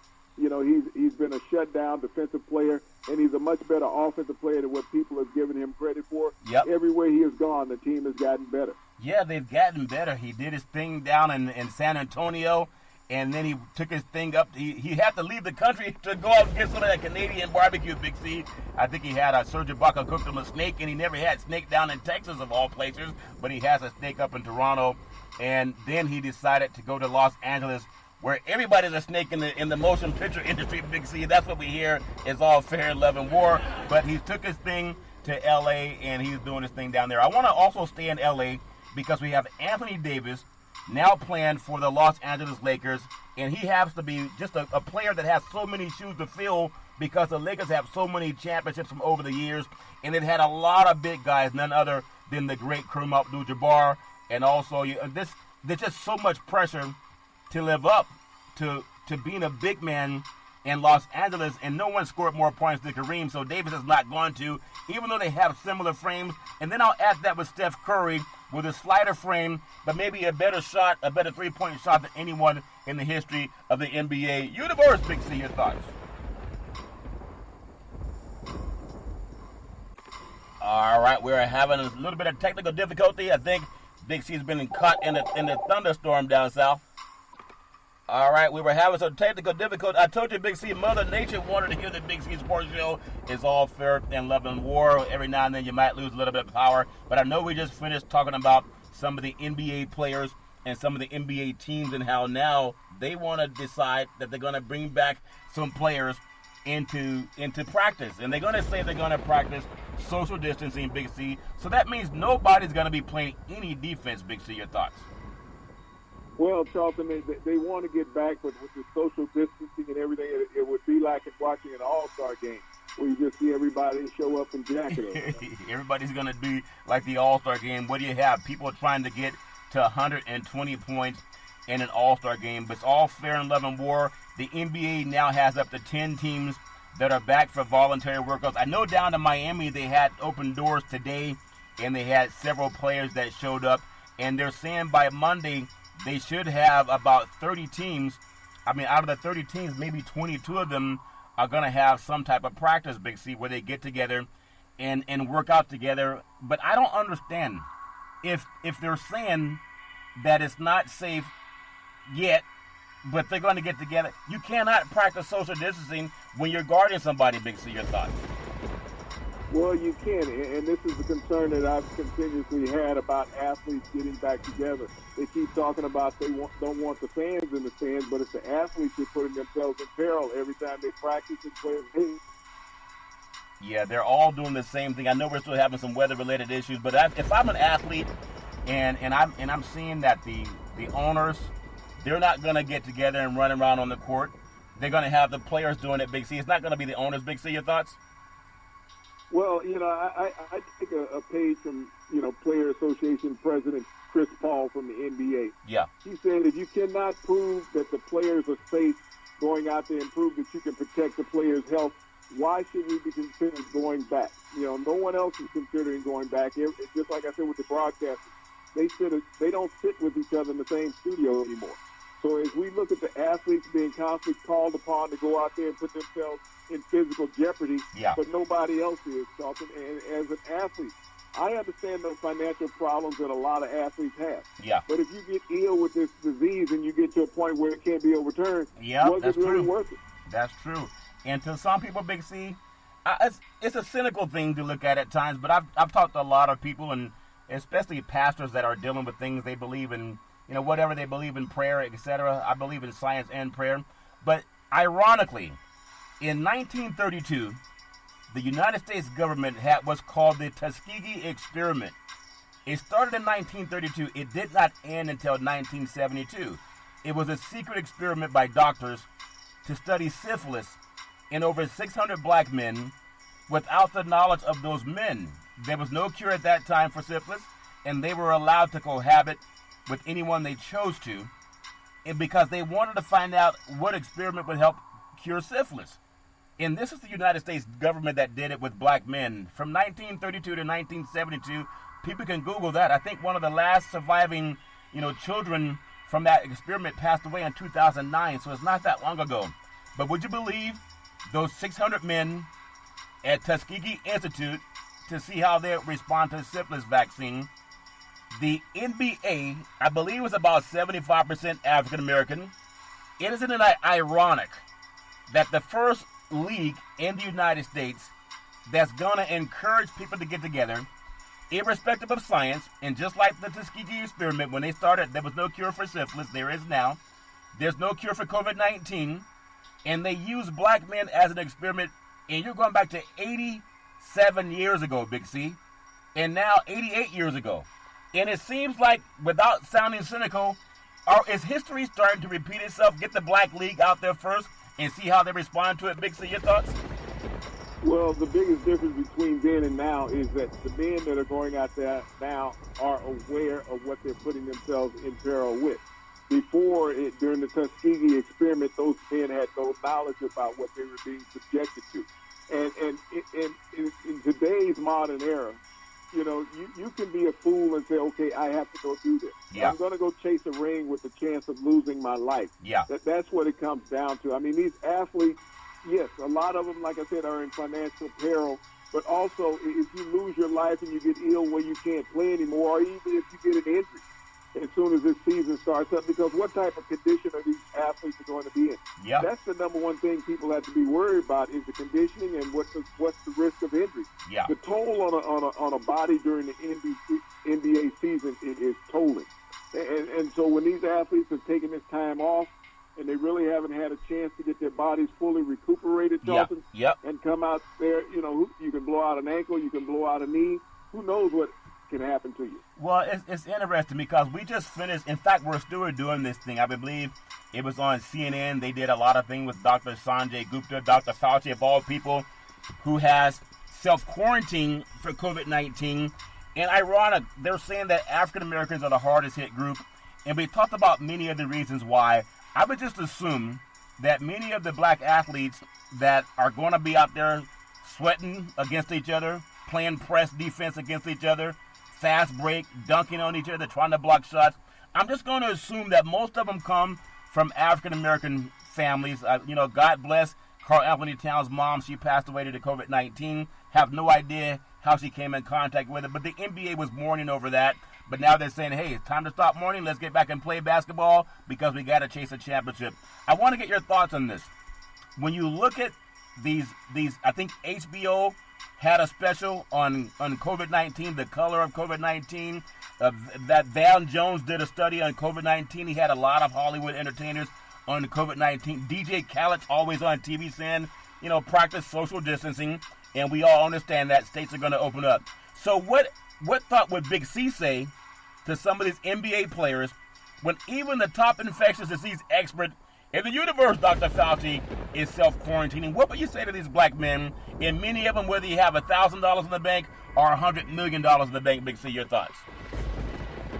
He's been a shutdown defensive player, and he's a much better offensive player than what people have given him credit for. Yep. Everywhere he has gone, the team has gotten better. Yeah, they've gotten better. He did his thing down in San Antonio, and then he took his thing up. He had to leave the country to go out and get some of that Canadian barbecue, Big C. I think he had Serge Ibaka cooked him a snake, and he never had snake down in Texas of all places, but he has a snake up in Toronto. And then he decided to go to Los Angeles, where everybody's a snake in the motion picture industry, Big C. That's what we hear is all fair in love and war. But he took his thing to L.A., and he's doing his thing down there. I want to also stay in L.A. because we have Anthony Davis now playing for the Los Angeles Lakers, and he happens to be just a player that has so many shoes to fill because the Lakers have so many championships from over the years, and it had a lot of big guys, none other than the great Kareem Abdul-Jabbar and also there's just so much pressure to live up to being a big man in Los Angeles, and no one scored more points than Kareem, so Davis is not going to, even though they have similar frames. And then I'll add that with Steph Curry with a slighter frame, but maybe a better shot, a better three-point shot than anyone in the history of the NBA universe. Big C, your thoughts? All right, we're having a little bit of technical difficulty. I think Big C's been caught in the thunderstorm down south. All right, we were having some technical difficulty. I told you, Big C, Mother Nature wanted to hear the Big C Sports Show. It's all fair and love and war. Every now and then you might lose a little bit of power. But I know we just finished talking about some of the NBA players and some of the NBA teams and how now they want to decide that they're going to bring back some players into practice. And they're going to say they're going to practice social distancing, Big C. So that means nobody's going to be playing any defense, Big C. Your thoughts? Well, Charlton, they want to get back, but with the social distancing and everything, it would be like watching an all-star game where you just see everybody show up in jackets. Everybody's going to be like the all-star game. What do you have? People trying to get to 120 points in an all-star game, but it's all fair and love and war. The NBA now has up to 10 teams that are back for voluntary workouts. I know down in Miami they had open doors today, and they had several players that showed up, and they're saying by Monday they should have about 30 teams. I mean, out of the 30 teams, maybe 22 of them are going to have some type of practice, Big C, where they get together and work out together. But I don't understand if they're saying that it's not safe yet, but they're going to get together. You cannot practice social distancing when you're guarding somebody, Big C. Your thoughts? Well, you can, and this is the concern that I've continuously had about athletes getting back together. They keep talking about don't want the fans in the stands, but it's the athletes who are putting themselves in peril every time they practice and play a game. Yeah, they're all doing the same thing. I know we're still having some weather-related issues, but if I'm an athlete and I'm seeing that the owners, they're not going to get together and run around on the court. They're going to have the players doing it, Big C. It's not going to be the owners, Big C. Your thoughts? Well, I take a page from, Player Association President Chris Paul from the NBA. Yeah. He said if you cannot prove that the players are safe going out there and prove that you can protect the players' health, why should we be considering going back? No one else is considering going back. It's just like I said with the broadcasters. They don't sit with each other in the same studio anymore. So as we look at the athletes being constantly called upon to go out there and put themselves in physical jeopardy, but nobody else is, Charlton. And as an athlete, I understand the financial problems that a lot of athletes have. Yeah. But if you get ill with this disease and you get to a point where it can't be overturned, was it really worth it? That's true. And to some people, Big C, it's a cynical thing to look at times, but I've talked to a lot of people, and especially pastors that are dealing with things they believe in, whatever they believe in, prayer, etc. I believe in science and prayer. But ironically, in 1932, the United States government had what's called the Tuskegee Experiment. It started in 1932. It did not end until 1972. It was a secret experiment by doctors to study syphilis in over 600 black men without the knowledge of those men. There was no cure at that time for syphilis, and they were allowed to cohabit with anyone they chose to, and because they wanted to find out what experiment would help cure syphilis. And this is the United States government that did it with black men. From 1932 to 1972, people can Google that. I think one of the last surviving, children from that experiment passed away in 2009, so it's not that long ago. But would you believe those 600 men at Tuskegee Institute to see how they respond to the syphilis vaccine? The NBA, I believe, was about 75% African American. Isn't it ironic that the first league in the United States that's going to encourage people to get together, irrespective of science, and just like the Tuskegee experiment, when they started, there was no cure for syphilis. There is now. There's no cure for COVID-19, and they use black men as an experiment, and you're going back to 87 years ago, Big C, and now 88 years ago. And it seems like, without sounding cynical, is history starting to repeat itself? Get the Black League out there first and see how they respond to it. Big C, your thoughts? Well, the biggest difference between then and now is that the men that are going out there now are aware of what they're putting themselves in peril with. During the Tuskegee experiment, those men had no knowledge about what they were being subjected to. And in today's modern era, you can be a fool and say, okay, I have to go do this. Yeah. I'm going to go chase a ring with the chance of losing my life. Yeah. That's what it comes down to. I mean, these athletes, yes, a lot of them, like I said, are in financial peril. But also, if you lose your life and you get ill where you can't play anymore, or even if you get an injury as soon as this season starts up, because what type of condition are these athletes going to be in? Yeah. That's the number one thing people have to be worried about is the conditioning and what's the risk of injury. Yeah. The toll on a body during the NBA season is tolling. And so when these athletes are taking this time off and they really haven't had a chance to get their bodies fully recuperated, Charlton, and come out there, you can blow out an ankle, you can blow out a knee. Who knows what can happen to you? Well, it's interesting because we just finished. In fact, we're still doing this thing. I believe it was on CNN. They did a lot of things with Dr. Sanjay Gupta, Dr. Fauci, of all people, who has self-quarantined for COVID-19. And ironic, they're saying that African Americans are the hardest hit group. And we talked about many of the reasons why. I would just assume that many of the black athletes that are going to be out there sweating against each other, playing press defense against each other, fast break, dunking on each other, trying to block shots. I'm just going to assume that most of them come from African-American families. God bless Carl Anthony Towns' mom. She passed away due to COVID-19. Have no idea how she came in contact with it. But the NBA was mourning over that. But now they're saying, hey, it's time to stop mourning. Let's get back and play basketball because we got to chase a championship. I want to get your thoughts on this. When you look at these, I think HBO had a special on COVID-19, the color of COVID-19. That Van Jones did a study on COVID-19. He had a lot of Hollywood entertainers on COVID-19. DJ Khaled's always on TV saying, practice social distancing. And we all understand that states are going to open up. So what thought would Big C say to some of these NBA players when even the top infectious disease expert in the universe, Dr. Fauci, is self-quarantining? What would you say to these black men, and many of them, whether you have $1,000 in the bank or $100 million in the bank? Big C, your thoughts?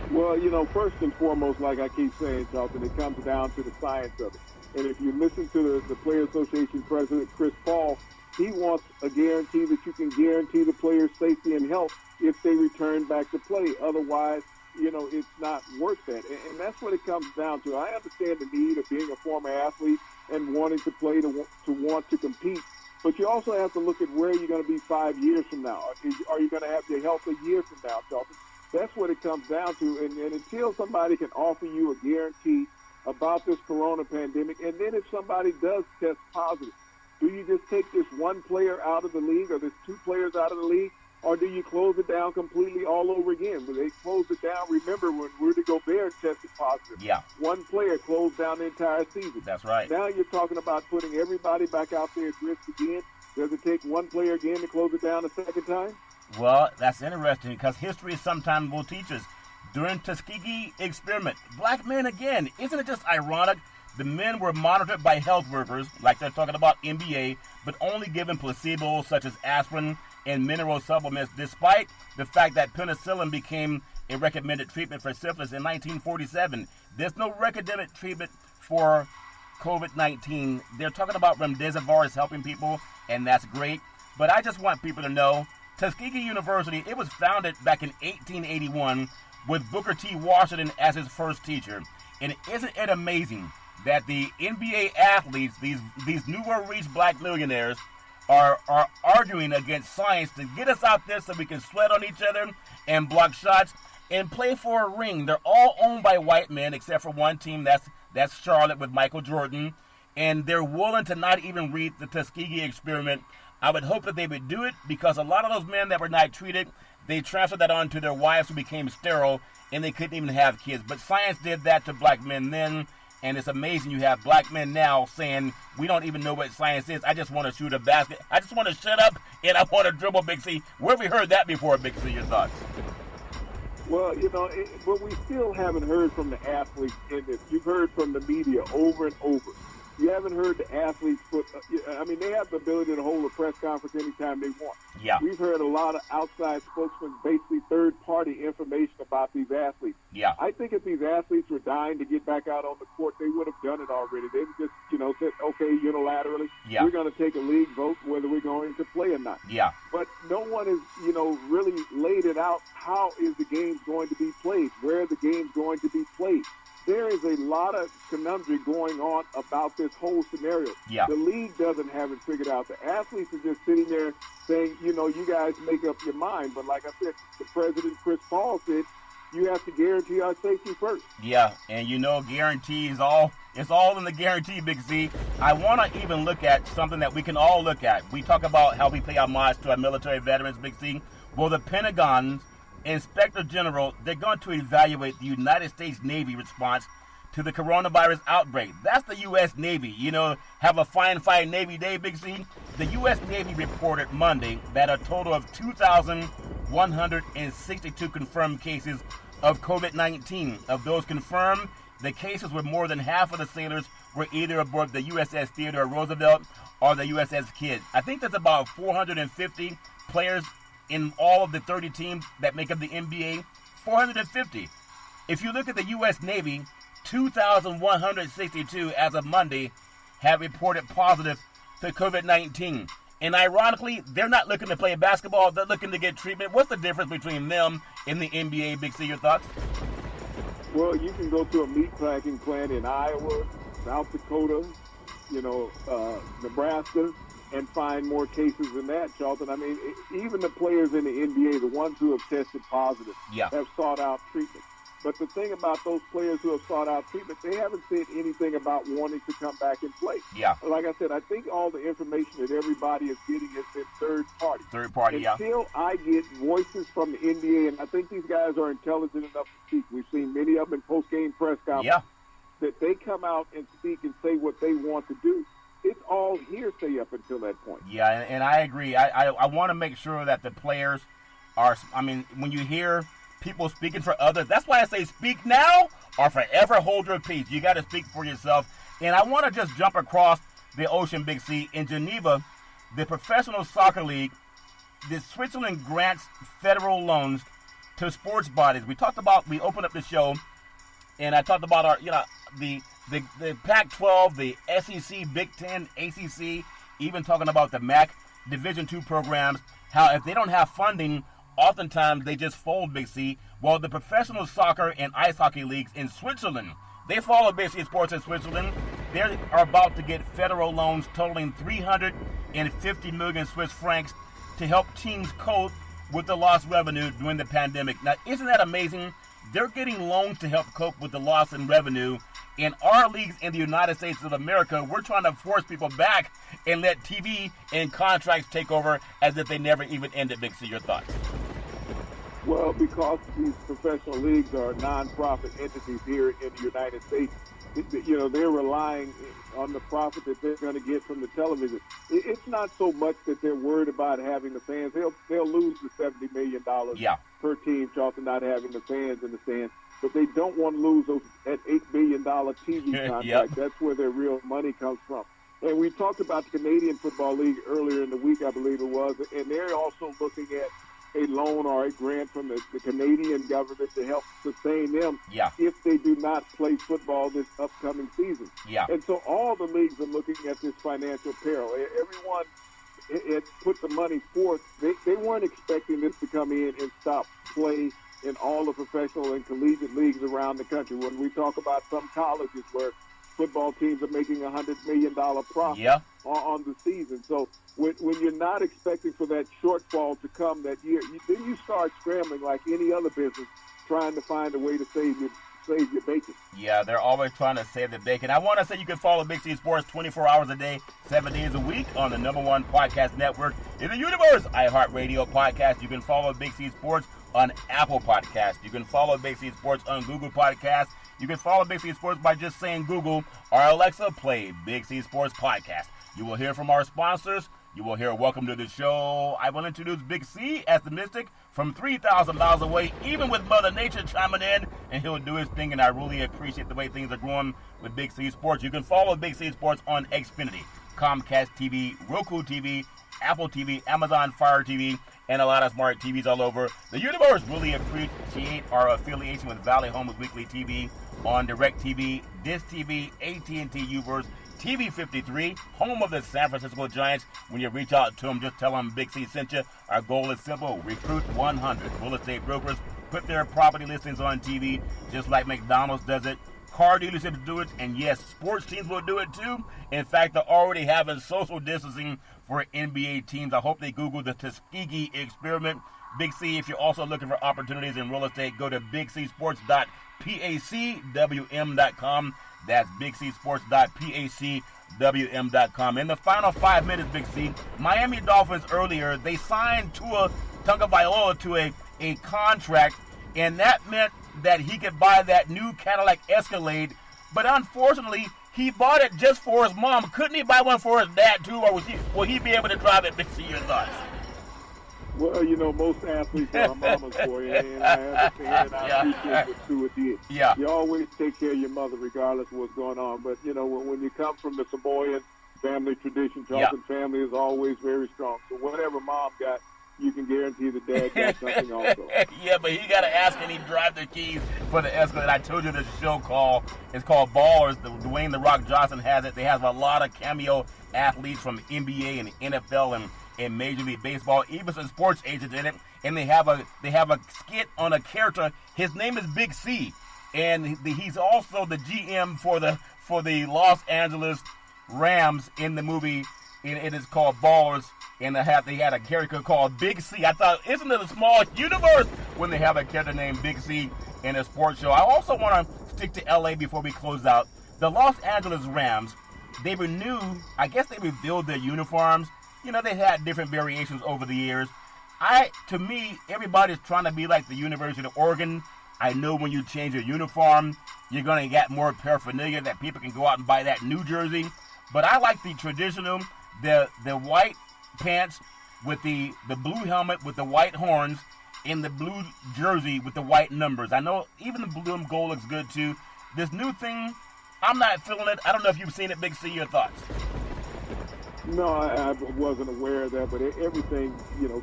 Well, first and foremost, like I keep saying, Charlton, it comes down to the science of it. And if you listen to the Player Association president, Chris Paul, he wants a guarantee that you can guarantee the players' safety and health if they return back to play. Otherwise, it's not worth that. And that's what it comes down to. I understand the need of being a former athlete and wanting to play, to want to compete. But you also have to look at where you're going to be 5 years from now. Are you going to have your health a year from now, Charlton? That's what it comes down to. And until somebody can offer you a guarantee about this corona pandemic, and then if somebody does test positive, do you just take this one player out of the league or this two players out of the league? Or do you close it down completely all over again? When they closed it down, remember when Rudy Gobert tested positive. Yeah. One player closed down the entire season. That's right. Now you're talking about putting everybody back out there at risk again. Does it take one player again to close it down a second time? Well, that's interesting because history sometimes will teach us. During Tuskegee experiment, black men again, isn't it just ironic? The men were monitored by health workers, like they're talking about NBA, but only given placebos such as aspirin and mineral supplements, despite the fact that penicillin became a recommended treatment for syphilis in 1947. There's no recommended treatment for COVID-19. They're talking about remdesivir is helping people, and that's great. But I just want people to know, Tuskegee University, it was founded back in 1881 with Booker T. Washington as its first teacher. And isn't it amazing that the NBA athletes, these newer rich black millionaires, are arguing against science to get us out there so we can sweat on each other and block shots and play for a ring. They're all owned by white men except for one team, that's Charlotte with Michael Jordan. And they're willing to not even read the Tuskegee experiment. I would hope that they would do it because a lot of those men that were not treated, they transferred that on to their wives who became sterile and they couldn't even have kids. But science did that to black men then. And it's amazing you have black men now saying, we don't even know what science is. I just want to shoot a basket. I just want to shut up and I want to dribble, Big C. Where have we heard that before, Big C? Your thoughts? Well, but we still haven't heard from the athletes in this. You've heard from the media over and over You haven't heard the athletes put. I mean, they have the ability to hold a press conference anytime they want. Yeah. We've heard a lot of outside spokesmen, basically third-party information about these athletes. Yeah. I think if these athletes were dying to get back out on the court, they would have done it already. They would just, said, okay, unilaterally, we're going to take a league vote whether we're going to play or not. Yeah. But no one has, really laid it out. How is the game going to be played? Where are the games going to be played? There is a lot of conundrum going on about this whole scenario. Yeah. The league doesn't have it figured out. The athletes are just sitting there saying, you guys make up your mind. But like I said, the president, Chris Paul, said, you have to guarantee our safety first. Yeah, and guarantee is it's all in the guarantee, Big C. I want to even look at something that we can all look at. We talk about how we pay homage to our military veterans, Big C. Well, the Pentagon's Inspector General, they're going to evaluate the United States Navy response to the coronavirus outbreak. That's the U.S. Navy. Have a fine Navy day, Big C. The U.S. Navy reported Monday that a total of 2,162 confirmed cases of COVID-19. Of those confirmed, the cases were more than half of the sailors were either aboard the USS Theodore Roosevelt or the USS Kidd. I think that's about 450 players in all of the 30 teams that make up the NBA. 450. If you look at the U.S. Navy, 2,162 as of Monday have reported positive to COVID-19. And ironically, they're not looking to play basketball. They're looking to get treatment. What's the difference between them and the NBA, Big C? Your thoughts? Well, you can go to a meatpacking plant in Iowa, South Dakota, Nebraska, and find more cases than that, Charlton. I mean, even the players in the NBA, the ones who have tested positive, have sought out treatment. But the thing about those players who have sought out treatment, they haven't said anything about wanting to come back and play. Yeah. Like I said, I think all the information that everybody is getting has been third party. Third party, Until I get voices from the NBA, and I think these guys are intelligent enough to speak. We've seen many of them in post-game press conferences. That they come out and speak and say what they want to do. It's all hearsay up until that point. Yeah, and I agree. I want to make sure that the players are, when you hear people speaking for others, that's why I say speak now or forever hold your peace. You got to speak for yourself. And I want to just jump across the ocean, Big C. In Geneva, the Professional Soccer League, Switzerland grants federal loans to sports bodies. We opened up the show, and I talked about our, the Pac-12, the SEC, Big Ten, ACC, even talking about the MAC Division II programs, how if they don't have funding, oftentimes they just fold, Big C. Well, the professional soccer and ice hockey leagues in Switzerland, they follow Big C Sports in Switzerland. They are about to get federal loans totaling 350 million Swiss francs to help teams cope with the lost revenue during the pandemic. Now, isn't that amazing? They're getting loans to help cope with the loss in revenue. In our leagues in the United States of America, we're trying to force people back and let TV and contracts take over as if they never even ended. Big C, your thoughts? Well, because these professional leagues are nonprofit entities here in the United States, they're relying on the profit that they're going to get from the television. It's not so much that they're worried about having the fans. They'll lose the $70 million per team, Charlton, not having the fans in the stands. But they don't want to lose that $8 billion TV contract. That's where their real money comes from. And we talked about the Canadian Football League earlier in the week, I believe it was, and they're also looking at a loan or a grant from the Canadian government to help sustain them if they do not play football this upcoming season. And so all the leagues are looking at this financial peril. Everyone had put the money forth. They weren't expecting this to come in and stop play in all the professional and collegiate leagues around the country. When we talk about some colleges where football teams are making $100 million profit on the season. So when you're not expecting for that shortfall to come that year, then you start scrambling like any other business, trying to find a way to save your bacon. Yeah, they're always trying to save the bacon. I want to say you can follow Big C Sports 24 hours a day, 7 days a week on the #1 podcast network in the universe, iHeartRadio Podcast. You can follow Big C Sports on Apple Podcasts. You can follow Big C Sports on Google Podcasts. You can follow Big C Sports by just saying Google or Alexa, play Big C Sports Podcast. You will hear from our sponsors You will hear welcome to the show. I will introduce Big C as the Mystic from 3,000 miles away, even with Mother Nature chiming in, and he'll do his thing, and I really appreciate the way things are going with Big C Sports. You can follow Big C Sports on Xfinity, Comcast TV, Roku TV, Apple TV, Amazon Fire TV, and a lot of smart TVs all over the universe. Really appreciate our affiliation with Valley Homes Weekly TV on DirecTV, Dish TV, AT&T Uverse, TV 53, home of the San Francisco Giants. When you reach out to them, just tell them Big C sent you. Our goal is simple: recruit 100 real estate brokers, put their property listings on TV, just like McDonald's does it. Car dealerships do it, and yes, sports teams will do it too. In fact, they're already having social distancing for NBA teams. I hope they Google the Tuskegee experiment. Big C, if you're also looking for opportunities in real estate, go to bigcsports.pacwm.com. That's bigcsports.pacwm.com. In the final 5 minutes, Big C, Miami Dolphins earlier, they signed Tua Tagovailoa to a contract, and that meant that he could buy that new Cadillac Escalade. But unfortunately, he bought it just for his mom. Couldn't he buy one for his dad too, or will he be able to drive it? Big C, your thoughts? Well, most athletes are mama's boy, and I understand, and I appreciate what Tua did. Yeah. You always take care of your mother regardless of what's going on. But, when you come from the Samoan family tradition, Charlton family is always very strong. So whatever mom got, you can guarantee the dad got something also. Yeah, but he got to ask, can he drive the keys for the Escalade? I told you the show is called Ballers. Dwayne The Rock Johnson has it. They have a lot of cameo athletes from NBA and NFL and Major League Baseball, even some sports agents in it. And they have a skit on a character. His name is Big C, and he's also the GM for the Los Angeles Rams in the movie. It is called Ballers. And they had a character called Big C. I thought, isn't it a small universe when they have a character named Big C in a sports show? I also want to stick to LA before we close out. The Los Angeles Rams, they revealed their uniforms. They had different variations over the years. To me, everybody's trying to be like the University of Oregon. I know when you change your uniform, you're going to get more paraphernalia that people can go out and buy that new jersey. But I like the traditional, the white pants with the blue helmet with the white horns and the blue jersey with the white numbers. I know even the blue and gold looks good too. This new thing, I'm not feeling it. I don't know if you've seen it, Big C. Your thoughts? No, I wasn't aware of that, but everything,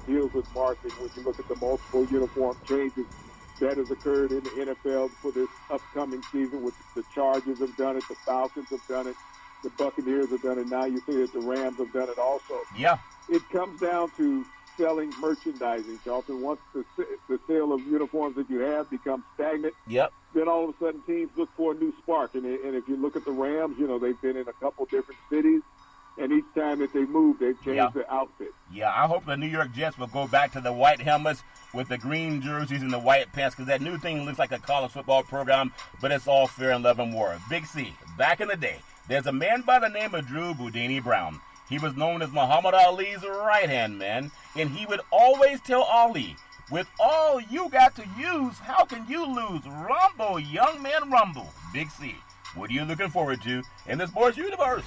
deals with marketing. When you look at the multiple uniform changes that has occurred in the NFL for this upcoming season, with the Chargers have done it, the Falcons have done it, the Buccaneers have done it, now you see that the Rams have done it also. Yeah. It comes down to selling merchandising, Charlton. Once the sale of uniforms that you have becomes stagnant, then all of a sudden teams look for a new spark. And if you look at the Rams, they've been in a couple different cities, and each time that they move, they've changed their outfit. Yeah, I hope the New York Jets will go back to the white helmets with the green jerseys and the white pants, because that new thing looks like a college football program, but it's all fair and love and war. Big C, back in the day, there's a man by the name of Drew Boudini Brown. He was known as Muhammad Ali's right-hand man, and he would always tell Ali, with all you got to use, how can you lose? Rumble, young man, rumble. Big C, what are you looking forward to in the sports universe?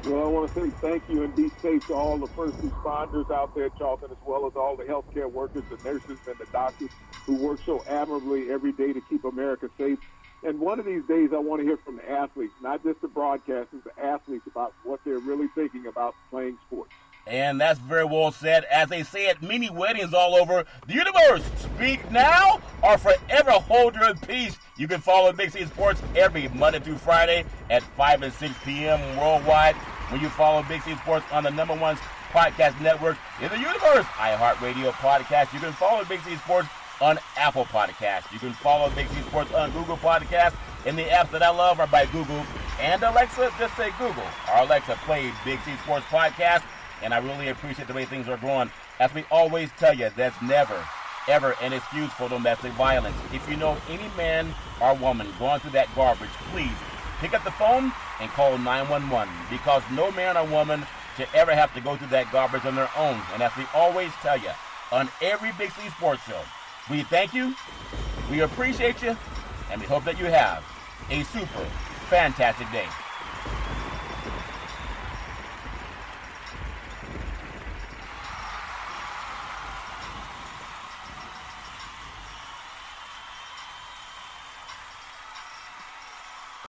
Well, I want to say thank you and be safe to all the first responders out there, Charlton, as well as all the healthcare workers, the nurses, and the doctors who work so admirably every day to keep America safe. And one of these days, I want to hear from the athletes, not just the broadcasters, the athletes, about what they're really thinking about playing sports. And that's very well said. As they say at many weddings all over the universe, speak now or forever hold your peace. You can follow Big C Sports every Monday through Friday at 5 and 6 p.m. worldwide. When you follow Big C Sports on the #1 podcast network in the universe, iHeartRadio Podcast. You can follow Big C Sports on Apple Podcasts. You can follow Big C Sports on Google Podcasts. And the apps that I love are by Google and Alexa. Just say Google or Alexa, play Big C Sports Podcast. And I really appreciate the way things are going. As we always tell you, there's never, ever an excuse for domestic violence. If you know any man or woman going through that garbage, please pick up the phone and call 911, because no man or woman should ever have to go through that garbage on their own. And as we always tell you on every Big C Sports show, we thank you, we appreciate you, and we hope that you have a super fantastic day.